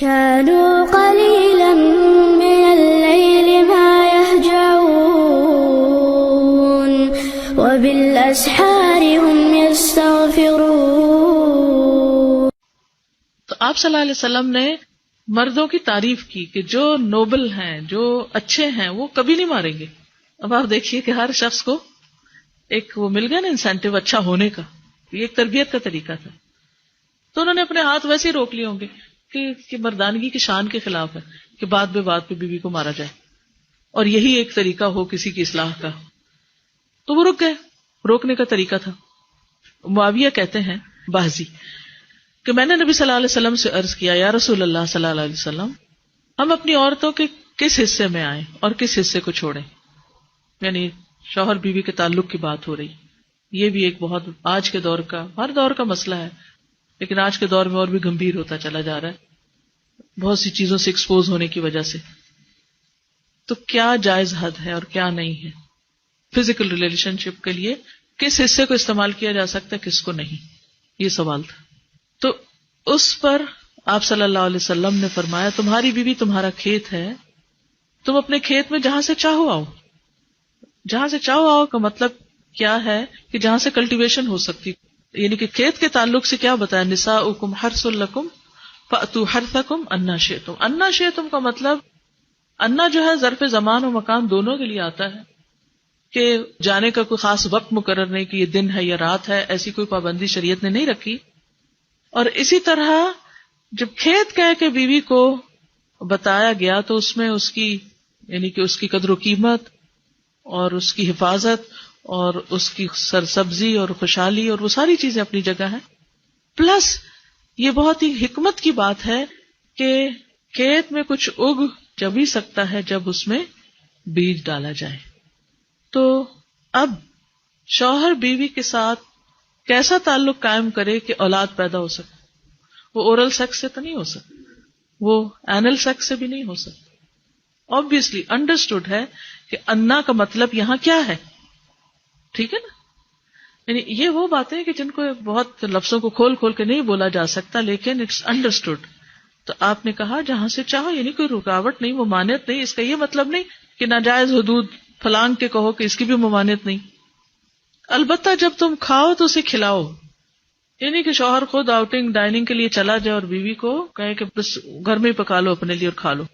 كانوا قليلا من الليل ما يهجعون وبالأسحار هم يستغفرون. تو آپ صلی اللہ علیہ وسلم نے مردوں کی تعریف کی کہ جو نوبل ہیں، جو اچھے ہیں، وہ کبھی نہیں ماریں گے. اب آپ دیکھیے کہ ہر شخص کو ایک وہ مل گیا نا انسینٹیو اچھا ہونے کا، یہ ایک تربیت کا طریقہ تھا. تو انہوں نے اپنے ہاتھ ویسے ہی روک لیے ہوں گے کہ مردانگی کی شان کے خلاف ہے کہ بات پہ بیوی کو مارا جائے اور یہی ایک طریقہ ہو کسی کی اصلاح کا. تو وہ رک گئے، روکنے کا طریقہ تھا. معاویہ کہتے ہیں بازی کہ میں نے نبی صلی اللہ علیہ وسلم سے عرض کیا، یا رسول اللہ صلی اللہ علیہ وسلم، ہم اپنی عورتوں کے کس حصے میں آئیں اور کس حصے کو چھوڑیں؟ یعنی شوہر بیوی کے تعلق کی بات ہو رہی. یہ بھی ایک بہت آج کے دور کا، ہر دور کا مسئلہ ہے، لیکن آج کے دور میں اور بھی گمبھیر ہوتا چلا جا رہا ہے بہت سی چیزوں سے ایکسپوز ہونے کی وجہ سے. تو کیا جائز حد ہے اور کیا نہیں ہے؟ فزیکل ریلیشن شپ کے لیے کس حصے کو استعمال کیا جا سکتا ہے، کس کو نہیں، یہ سوال تھا. تو اس پر آپ صلی اللہ علیہ وسلم نے فرمایا، تمہاری بیوی تمہارا کھیت ہے، تم اپنے کھیت میں جہاں سے چاہو آؤ. جہاں سے چاہو آؤ کا مطلب کیا ہے کہ جہاں سے کلٹیویشن ہو سکتی، یعنی کہ کھیت کے تعلق سے کیا بتایا، نساؤکم حرث لکم فأتوا حرثکم انا شئتم. انا شئتم کا مطلب، انا جو ہے ظرف زمان و مکان دونوں کے لیے آتا ہے کہ جانے کا کوئی خاص وقت مقرر نہیں کہ یہ دن ہے یا رات ہے، ایسی کوئی پابندی شریعت نے نہیں رکھی. اور اسی طرح جب کھیت کہہ کے بیوی کو بتایا گیا تو اس میں اس کی یعنی کہ اس کی قدر و قیمت اور اس کی حفاظت اور اس کی سرسبزی اور خوشحالی اور وہ ساری چیزیں اپنی جگہ ہیں. پلس یہ بہت ہی حکمت کی بات ہے کہ کھیت میں کچھ اگ جب ہی سکتا ہے جب اس میں بیج ڈالا جائے. تو اب شوہر بیوی کے ساتھ کیسا تعلق قائم کرے کہ اولاد پیدا ہو سکے؟ وہ اورل سیکس سے تو نہیں ہو سکتا، وہ اینل سیکس سے بھی نہیں ہو سکتا. obviously understood ہے کہ انا کا مطلب یہاں کیا ہے، ٹھیک ہے نا. یعنی یہ وہ باتیں کہ جن کو بہت لفظوں کو کھول کھول کے نہیں بولا جا سکتا، لیکن اٹس انڈرسٹوڈ. تو آپ نے کہا جہاں سے چاہو، یعنی کوئی رکاوٹ نہیں، ممانعت نہیں. اس کا یہ مطلب نہیں کہ ناجائز حدود پھلانگ کے کہو کہ اس کی بھی ممانعت نہیں. البتہ جب تم کھاؤ تو اسے کھلاؤ، یعنی کہ شوہر خود آؤٹنگ ڈائننگ کے لیے چلا جائے اور بیوی کو کہے کہ بس گھر میں ہی پکا لو اپنے لیے اور کھا لو،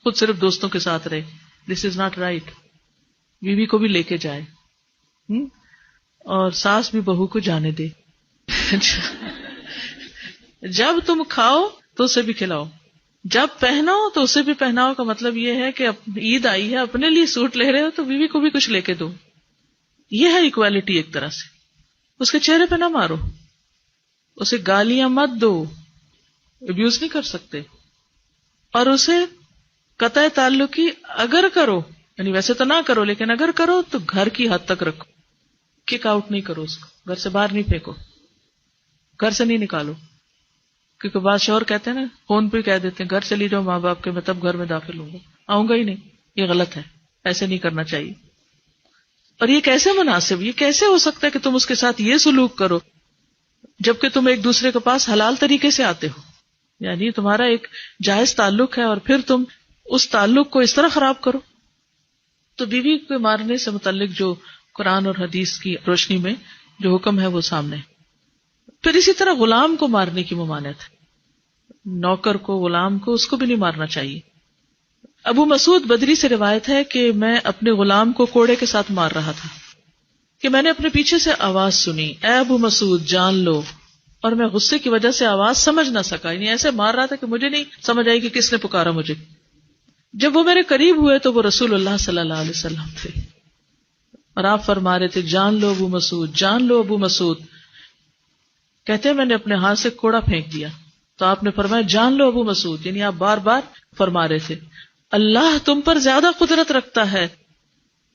خود صرف دوستوں کے ساتھ رہے. دس از ناٹ رائٹ. بیوی کو بھی لے کے جائے اور ساس بھی بہو کو جانے دے. جب تم کھاؤ تو اسے بھی کھلاؤ، جب پہناؤ تو اسے بھی پہناؤ. کا مطلب یہ ہے کہ عید آئی ہے، اپنے لیے سوٹ لے رہے ہو تو بیوی کو بھی کچھ لے کے دو. یہ ہے ایکوالٹی ایک طرح سے. اس کے چہرے پہ نہ مارو، اسے گالیاں مت دو، ابیوز نہیں کر سکتے. اور اسے قطع تعلقی اگر کرو، یعنی ویسے تو نہ کرو لیکن اگر کرو تو گھر کی حد تک رکھو. کک آؤٹ نہیں کرو، اس کو گھر سے باہر نہیں پھینکو، گھر سے نہیں نکالو. کیونکہ بعض شوہر کہتے ہیں نا، فون پہ کہہ دیتے ہیں گھر چلی جاؤ ماں باپ کے، میں تب گھر میں داخل ہوں گا، آؤں گا ہی نہیں. یہ غلط ہے، ایسے نہیں کرنا چاہیے. اور یہ کیسے مناسب، یہ کیسے ہو سکتا ہے کہ تم اس کے ساتھ یہ سلوک کرو جبکہ تم ایک دوسرے کے پاس حلال طریقے سے آتے ہو؟ یعنی تمہارا ایک جائز تعلق ہے اور پھر تم اس تعلق کو اس طرح خراب کرو. تو بیوی کو مارنے سے متعلق جو قرآن اور حدیث کی روشنی میں جو حکم ہے وہ سامنے. پھر اسی طرح غلام کو مارنے کی ممانعت ہے. نوکر کو، غلام کو، اس کو بھی نہیں مارنا چاہیے. ابو مسعود بدری سے روایت ہے کہ میں اپنے غلام کو کوڑے کے ساتھ مار رہا تھا کہ میں نے اپنے پیچھے سے آواز سنی، اے ابو مسعود جان لو. اور میں غصے کی وجہ سے آواز سمجھ نہ سکا، یعنی ایسے مار رہا تھا کہ مجھے نہیں سمجھ آئی کہ کس نے پکارا مجھے. جب وہ میرے قریب ہوئے تو وہ رسول اللہ صلی اللہ علیہ وسلم تھے اور آپ فرما رہے تھے جان لو ابو مسعود، جان لو ابو مسعود. کہتے ہیں میں نے اپنے ہاتھ سے کوڑا پھینک دیا تو آپ نے فرمایا جان لو ابو مسعود، یعنی آپ بار بار فرما رہے تھے اللہ تم پر زیادہ قدرت رکھتا ہے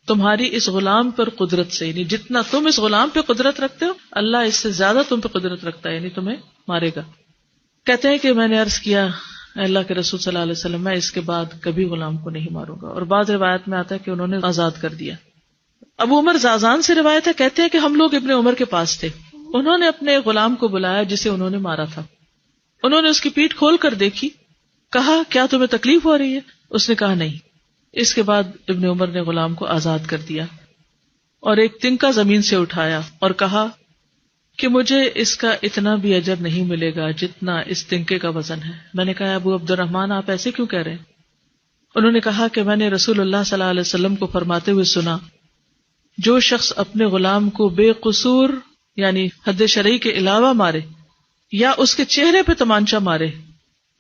تمہاری اس غلام پر قدرت سے، یعنی جتنا تم اس غلام پہ قدرت رکھتے ہو اللہ اس سے زیادہ تم پہ قدرت رکھتا ہے، یعنی تمہیں مارے گا. کہتے ہیں کہ میں نے عرض کیا اللہ کے رسول صلی اللہ علیہ وسلم میں اس کے بعد کبھی غلام کو نہیں ماروں گا. اور بعض روایت میں آتا ہے کہ انہوں نے آزاد کر دیا. ابو عمر زازان سے روایت ہے، کہتے ہیں کہ ہم لوگ ابن عمر کے پاس تھے، انہوں نے اپنے غلام کو بلایا جسے انہوں نے مارا تھا. انہوں نے اس کی پیٹھ کھول کر دیکھی کہا کیا تمہیں تکلیف ہو رہی ہے؟ اس نے کہا نہیں۔ اس کے بعد ابن عمر نے غلام کو آزاد کر دیا اور ایک تنکا زمین سے اٹھایا اور کہا کہ مجھے اس کا اتنا بھی اجر نہیں ملے گا جتنا اس تنکے کا وزن ہے۔ میں نے کہا ابو عبد الرحمن آپ ایسے کیوں کہہ رہے ہیں؟ انہوں نے کہا کہ میں نے رسول اللہ صلی اللہ علیہ وسلم کو فرماتے ہوئے سنا، جو شخص اپنے غلام کو بے قصور یعنی حد شرعی کے علاوہ مارے یا اس کے چہرے پہ تمانچہ مارے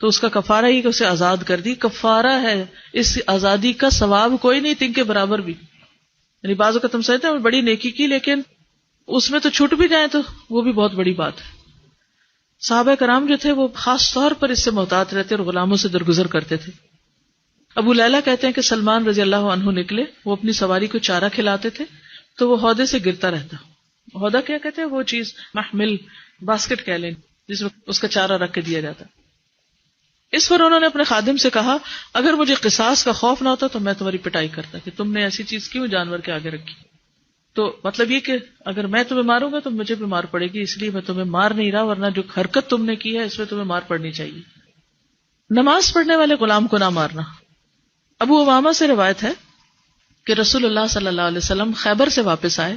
تو اس کا کفارہ ہی کہ اسے آزاد کر دی۔ کفارہ ہے، اس آزادی کا ثواب کوئی نہیں تنکے برابر بھی۔ یعنی بعض اوقات ہم سمجھتے ہیں بڑی نیکی کی، لیکن اس میں تو چھوٹ بھی جائے تو وہ بھی بہت بڑی بات ہے۔ صحابہ کرام جو تھے وہ خاص طور پر اس سے محتاط رہتے اور غلاموں سے درگزر کرتے تھے۔ ابو لیلہ کہتے ہیں کہ سلمان رضی اللہ عنہ نکلے، وہ اپنی سواری کو چارہ کھلاتے تھے تو وہ ہودے سے گرتا رہتا۔ ہودہ کیا کہتے ہیں؟ وہ چیز محمل باسکٹ کہہ لیں جس میں اس کا چارہ رکھ کے دیا جاتا۔ اس پر انہوں نے اپنے خادم سے کہا اگر مجھے قصاص کا خوف نہ ہوتا تو میں تمہاری پٹائی کرتا کہ تم نے ایسی چیز کیوں جانور کے آگے رکھی۔ تو مطلب یہ کہ اگر میں تمہیں ماروں گا تو مجھے بھی مار پڑے گی، اس لیے میں تمہیں مار نہیں رہا، ورنہ جو حرکت تم نے کی ہے اس میں تمہیں مار پڑنی چاہیے۔ نماز پڑھنے والے غلام کو نہ مارنا۔ ابو امامہ سے روایت ہے کہ رسول اللہ صلی اللہ علیہ وسلم خیبر سے واپس آئے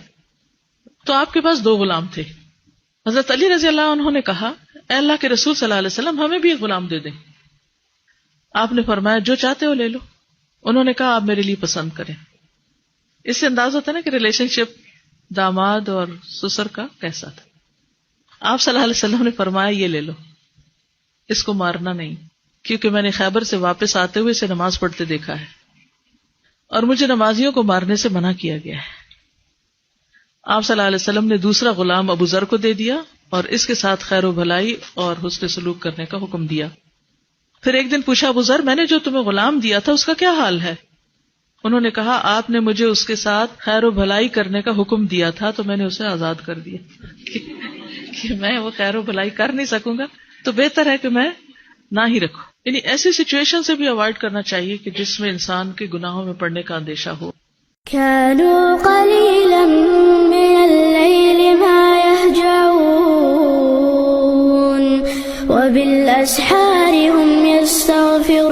تو آپ کے پاس 2 غلام تھے۔ حضرت علی رضی اللہ عنہ نے کہا اے اللہ کے رسول صلی اللہ علیہ وسلم ہمیں بھی ایک غلام دے دیں۔ آپ نے فرمایا جو چاہتے ہو لے لو۔ انہوں نے کہا آپ میرے لیے پسند کریں۔ اس سے انداز ہوتا ہے نا کہ ریلیشن شپ داماد اور سسر کا کیسا تھا۔ آپ صلی اللہ علیہ وسلم نے فرمایا یہ لے لو، اس کو مارنا نہیں، کیونکہ میں نے خیبر سے واپس آتے ہوئے اسے نماز پڑھتے دیکھا ہے اور مجھے نمازیوں کو مارنے سے منع کیا گیا ہے۔ آپ صلی اللہ علیہ وسلم نے دوسرا غلام ابو ذر کو دے دیا اور اس کے ساتھ خیر و بھلائی اور حسن سلوک کرنے کا حکم دیا۔ پھر ایک دن پوچھا ابو ذر میں نے جو تمہیں غلام دیا تھا اس کا کیا حال ہے؟ انہوں نے کہا آپ نے مجھے اس کے ساتھ خیر و بھلائی کرنے کا حکم دیا تھا تو میں نے اسے آزاد کر دیا کہ میں وہ خیر و بھلائی کر نہیں سکوں گا تو بہتر ہے کہ میں نہ ہی رکھوں۔ یعنی ایسی سچویشن سے بھی اوائڈ کرنا چاہیے کہ جس میں انسان کے گناہوں میں پڑنے کا اندیشہ ہو۔ كانوا قليلا من الليل ما يهجعون وبالأسحار هم يستغفرون